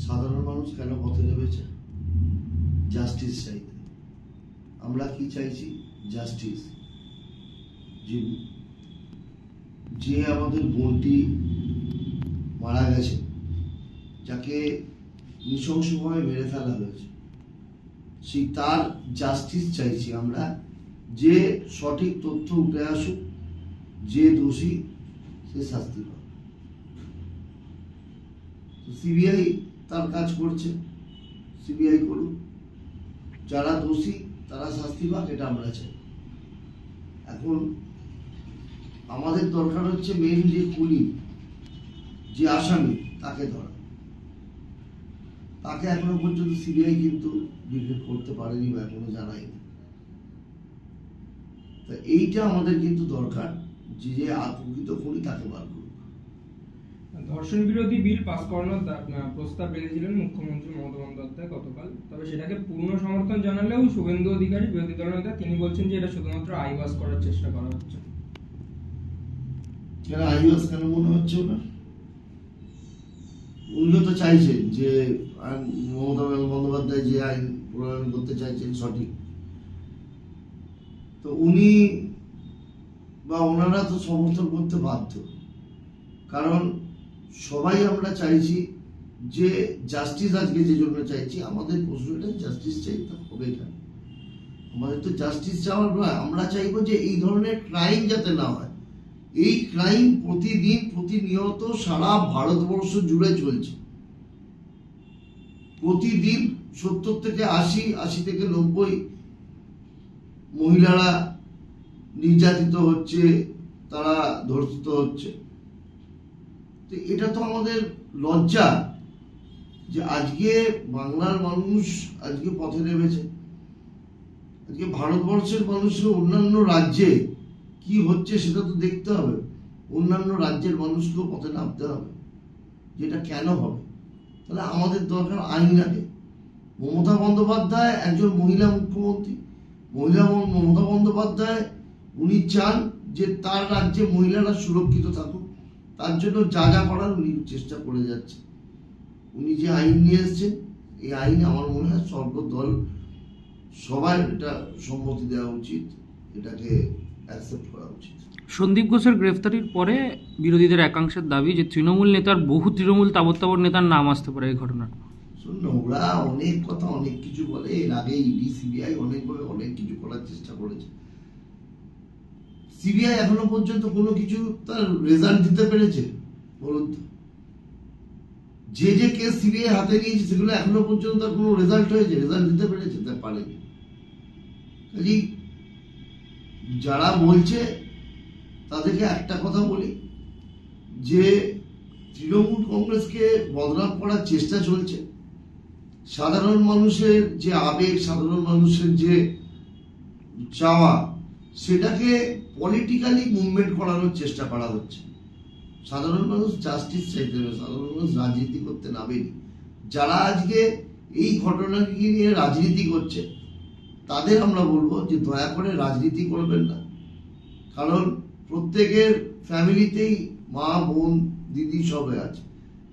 সাধারণ মানুষ কেন পথে নেমেছে? জাস্টিস চাইতে। আমরা কি চাইছি? জাস্টিস। যে আমাদের বোনটি মারা গেছে, যাকে নৃশংসভাবে মেরে ফেলা হয়েছে, সেই তার জাস্টিস চাইছি আমরা। যে সঠিক তথ্য উঠে আসুক, যে দোষী সে শাস্তি পাবে। সিবিআই তার কাজ করছে, সিবিআই করুক, যারা দোষী তারা শাস্তি পাক, এটা আমরা চাই। এখন আমাদের দরকার হচ্ছে মেইন যে খুনি, যে আসামি, তাকে ধরা। তাকে এখনো পর্যন্ত সিবিআই কিন্তু ডিটেক্ট করতে পারেনি বা এখনো জানায়নি। তা এইটা আমাদের কিন্তু দরকার, যে যে প্রকৃত খুনি তাকে বার করুক। ধর্ষণ বিরোধী বিল পাস করানোর প্রস্তাব রেখেছিলেন মুখ্যমন্ত্রী মমতা বন্দ্যোপাধ্যায় গতকাল। তবে সেটাকে পূর্ণ সমর্থন জানালেও শুভেন্দু অধিকারী, বিরোধী দলনেতা, তিনি বলছেন যে এটা শুধুমাত্র আইওয়াস করার চেষ্টা করা হচ্ছে। কেন আইওয়াস কেন মনে হচ্ছে না? উনিও তো চাইছেন যে মমতা বন্দ্যোপাধ্যায় যে আইন প্রণয়ন করতে চাইছেন সঠিক, তো উনি বা ওনারা তো সমর্থন করতে বাধ্য। কারণ সবাই আমরা চাইছি যে জাস্টিস, আজকে যে জন্য চাইছি, আমাদের প্রশ্নটা জাস্টিস চাইতে হবে কেন? আমাদের তো জাস্টিস চাওয়ার নয়, আমরা চাইবো যে এই ধরনের ক্রাইম যাতে না হয়। এই ক্রাইম প্রতিদিন প্রতিনিয়ত সারা ভারতবর্ষ জুড়ে চলছে। প্রতিদিন 70 থেকে 80, 80 থেকে 90 মহিলারা নির্যাতিত হচ্ছে, তারা ধর্ষিত হচ্ছে। তো এটা তো আমাদের লজ্জা যে আজকে বাংলার মানুষ আজকে পথে নেমেছে। আজকে ভারতবর্ষের মানুষের অন্যান্য রাজ্যে কি হচ্ছে সেটা তো দেখতে হবে। অন্যান্য রাজ্যের মানুষকেও পথে নামতে হবে, যেটা কেন হবে। তাহলে আমাদের দরকার আইন আগে। মমতা বন্দ্যোপাধ্যায় একজন মহিলা মুখ্যমন্ত্রী। মমতা বন্দ্যোপাধ্যায় উনি চান যে তার রাজ্যে মহিলারা সুরক্ষিত থাকুক, তার জন্য যা যা করার উনি চেষ্টা করে যাচ্ছে। উনি যে আইন নিয়ে এসছেন, এই আইন আমার মনে হয় সর্বদল সবার এটা সম্মতি দেওয়া উচিত, এটাকে অ্যাকসেপ্ট করা উচিত। সন্দীপ ঘোষের গ্রেফতারির পরে বিরোধীদের একাংশের দাবি যে তৃণমূল নেতার, বহু তৃণমূল তাবর নেতার নাম আসতে পারে এই ঘটনার। শুনুন, ওরা অনেক কথা অনেক কিছু বলে। এর আগে ইডি, সিবিআই অনেকভাবে অনেক কিছু করার চেষ্টা করেছে। সিবিআই এখনো পর্যন্ত কোনো কিছু তার রেজাল্ট দিতে পেরেছে বলুন তো? যে যে কেস সিবিআই হাতে নিয়েছে সেগুলো এখনো পর্যন্ত তার কোনো রেজাল্ট হয়েছে? রেজাল্ট দিতে পেরেছে? তা পারেনি। কাজেই যারা বলছে তাদেরকে একটা কথা বলি, যে তৃণমূল কংগ্রেসকে বদনাম করার চেষ্টা চলছে। সাধারণ মানুষের যে আবেগ, সাধারণ মানুষের যে চাওয়া, সেটাকে পলিটিক্যালি মুভমেন্ট করানোর চেষ্টা করা হচ্ছে। সাধারণ মানুষ জাস্টিস চাইতে হবে, সাধারণ মানুষ রাজনীতি করতে নামেনি। যারা আজকে এই ঘটনাকে নিয়ে রাজনীতি করছে, তাদের আমরা বলবো যে দয়া করে রাজনীতি করবেন না। কারণ প্রত্যেকের ফ্যামিলিতেই মা, বোন, দিদি সবে আছে।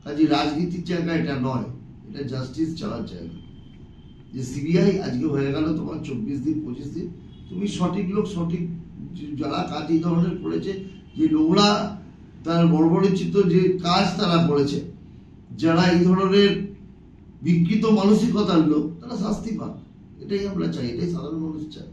কাজে রাজনীতির জায়গা এটা নয়, এটা জাস্টিস চাওয়ার জায়গা। যে সিবিআই আজকে হয়ে গেল তোমার 24 দিন 25 দিন, তুমি সঠিক লোক, সঠিক যারা কাজ এই ধরনের করেছে, যে নোংরা তার বর্বরচিত যে কাজ তারা করেছে, যারা এই ধরনের বিকৃত মানসিকতার লোক, তারা শাস্তি পাক। এটাই আমরা চাই, এটাই সাধারণ মানুষ চায়।